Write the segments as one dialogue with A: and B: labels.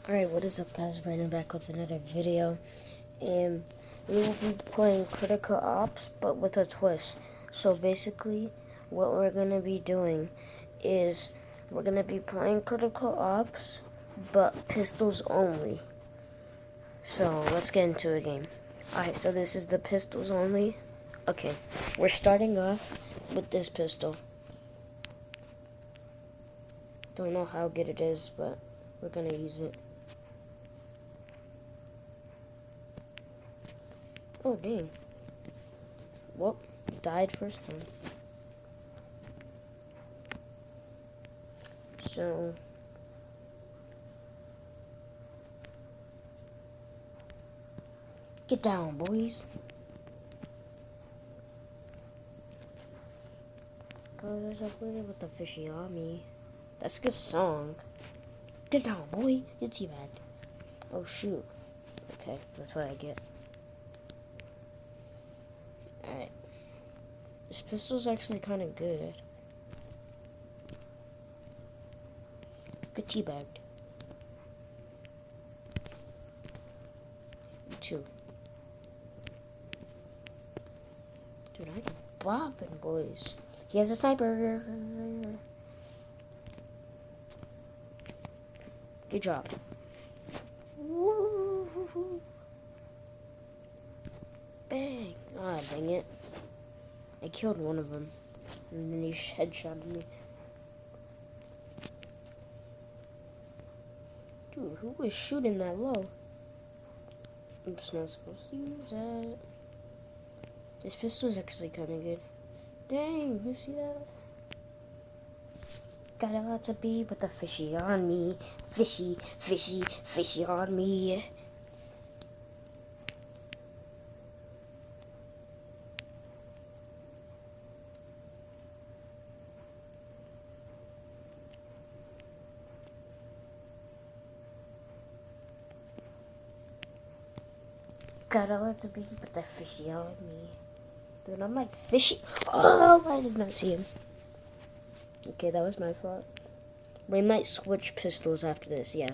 A: Alright, what is up guys, Brandon back with another video, and we will be playing Critical Ops, but with a twist. So basically, what we're going to be doing is, we're going to be playing Critical Ops, but pistols only. So, let's get into a game. Alright, so this is the pistols only. Okay, we're starting off with this pistol. Don't know how good it is, but we're going to use it. Oh, dang. Whoop, died first time. So, get down, boys. Cause there's a boy with the fishy on me. That's a good song. Get down, boy. You're teabagged. Oh, shoot. Okay, that's what I get. Alright. This pistol's actually kind of good. Get teabagged. Two. Dude, I'm bopping, boys. He has a sniper. Get dropped. Woo-hoo-hoo. Bang. Ah, dang it. I killed one of them. And then he headshotted me. Dude, who was shooting that low? Oops, not supposed to use that. This pistol is actually kind of good. Dang, you see that? Got a lot to be, but the fishy on me. Fishy, fishy, fishy on me. Got a lot to be, but the fishy on me. Dude, I'm like fishy. Oh, I did not see him. Okay, that was my fault. We might switch pistols after this, yeah.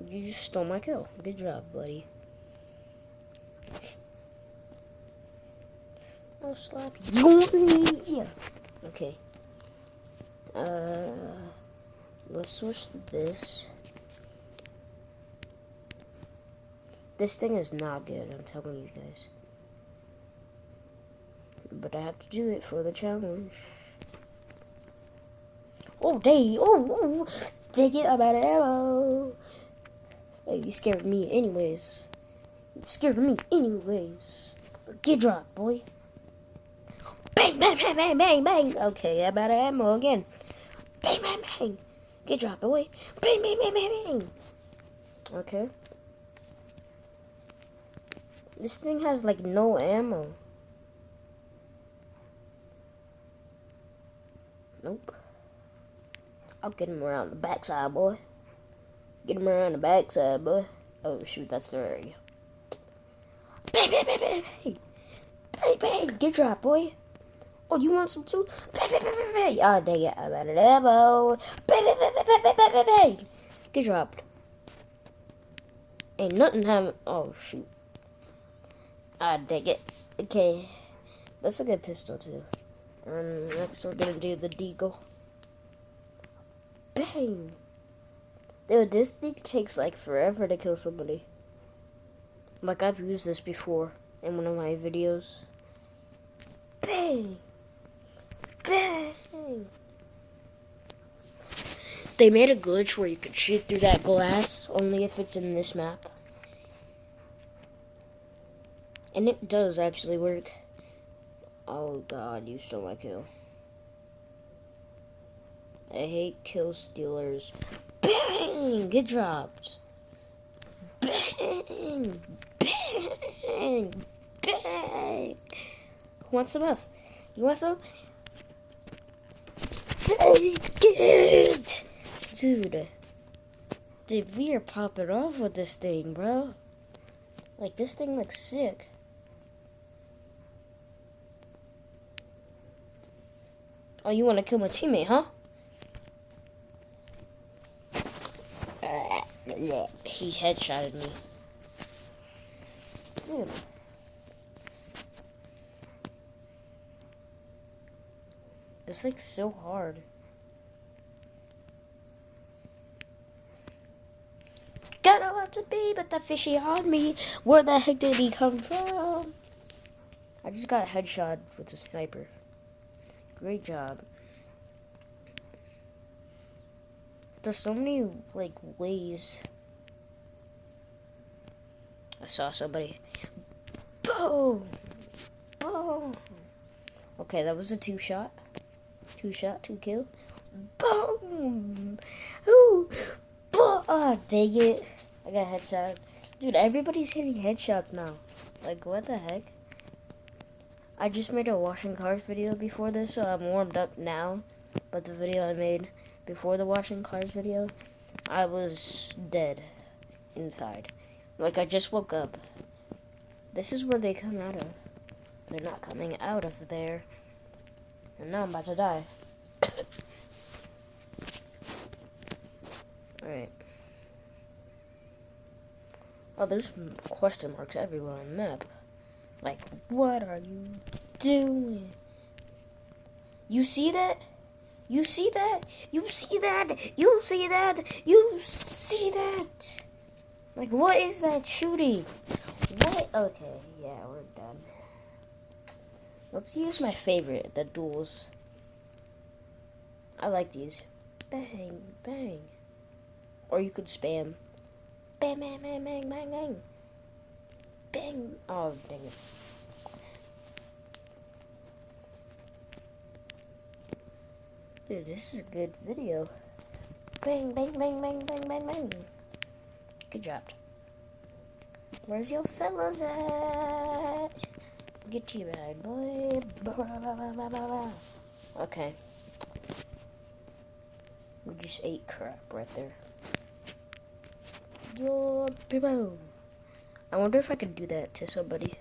A: You just stole my kill. Good job, buddy. I'll slap you. Yeah. Okay. Let's switch to this. This thing is not good, I'm telling you guys. But I have to do it for the challenge. Oh, dang. Oh, take it, I'm out of ammo. Hey, you scared me anyways. You scared me anyways. Get dropped, boy. Bang, bang, bang, bang, bang, bang. Okay, I'm out of ammo again. Bang, bang, bang. Get dropped, boy. Bang, bang, bang, bang, bang. Okay. This thing has like no ammo. Nope. I'll get him around the backside, boy. Get him around the backside, boy. Oh shoot, that's the area. Bang, bang, bang, bang, bang. Bang, bang. Get dropped, boy. Oh, you want some too? Bang, bang, bang, bang, bang. Oh, dang it. I'm out of ammo. Bang, bang, bang, bang, bang, bang, bang, bang. Get dropped. Ain't nothing having. Oh shoot. Ah, dang it. Okay. That's a good pistol, too. Next, we're gonna do the Deagle. Bang! Dude, this thing takes, like, forever to kill somebody. Like, I've used this before in one of my videos. Bang! Bang! They made a glitch where you could shoot through that glass, only if it's in this map. And it does actually work. Oh god, you stole my kill. I hate kill stealers. Bang! Get dropped. Bang! Bang! Bang! Who wants some else? You want some? Take it! Dude, we are popping off with this thing, bro. Like, this thing looks sick. Oh, you want to kill my teammate, huh? He headshotted me. Dude. It's like so hard. Got a lot to be, but the fishy on me. Where the heck did he come from? I just got headshot with a sniper. Great job. There's so many, like, ways. I saw somebody. Boom! Boom! Okay, that was a two-shot. Two-shot, two-kill. Boom! Ooh! Ah, dang it. I got headshot. Dude, everybody's hitting headshots now. Like, what the heck? I just made a washing cars video before this, so I'm warmed up now. But the video I made before the washing cars video, I was dead inside. Like, I just woke up. This is where they come out of. They're not coming out of there. And now I'm about to die. Alright. Oh, there's question marks everywhere on the map. Like, what are you doing? You see that? You see that? You see that? You see that? You see that? Like, what is that shooting? What? Okay, yeah, we're done. Let's use my favorite, the duels. I like these. Bang, bang. Or you could spam. Bang, bang, bang, bang, bang, bang. Bang. Oh, dang it. Dude, this is a good video. Bang, bang, bang, bang, bang, bang, bang. Good job. Where's your fellas at? Get you bad boy. Okay. We just ate crap right there. Yo, boom. I wonder if I can do that to somebody.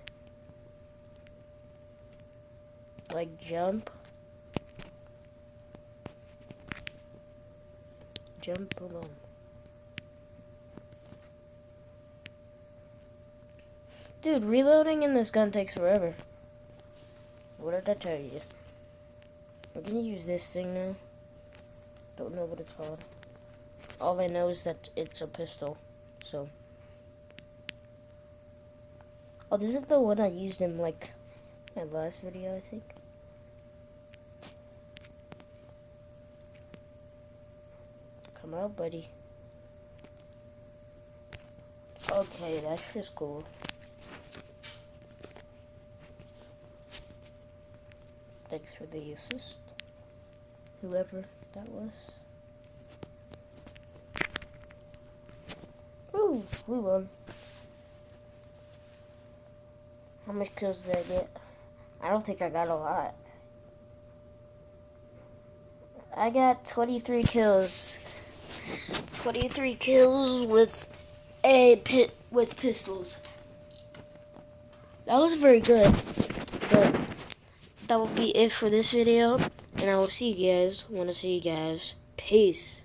A: Like jump. Jump, boom. Dude, reloading in this gun takes forever. What did I tell you? We're gonna use this thing now. Don't know what it's called. All I know is that it's a pistol. So. Oh, this is the one I used in, like, my last video, I think. Come out, buddy. Okay, that's just cool. Thanks for the assist, whoever that was. Ooh, we won. How much kills did I get? I don't think I got a lot. I got 23 kills. 23 kills with pistols. That was very good. But that will be it for this video, and I will see you guys when I see you guys. Peace.